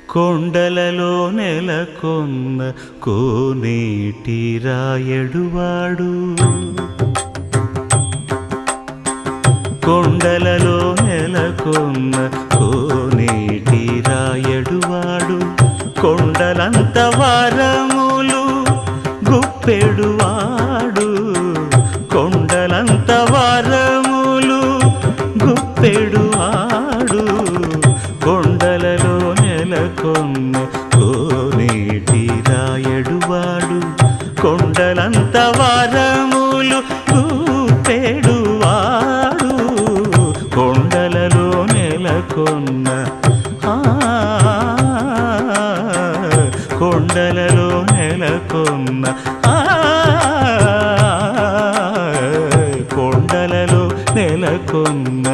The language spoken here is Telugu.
కొండలలో నెలకొన్న కోనేటి రాయడువాడు కొండలలో నెలకొన్న కోనేటి రాయడువాడు కొండలంత వరములు గుప్పెడువాడు కొండలంత వరములు గుప్పెడువాడు కొండలలో నెలకొన్న కోనేటి రాయడువాడు కొండలంత వరములు గుప్పెడువాడు కొండలలో నెలకొన్న కొండలలో నెలకొన్న కొండలలో నెలకొన్న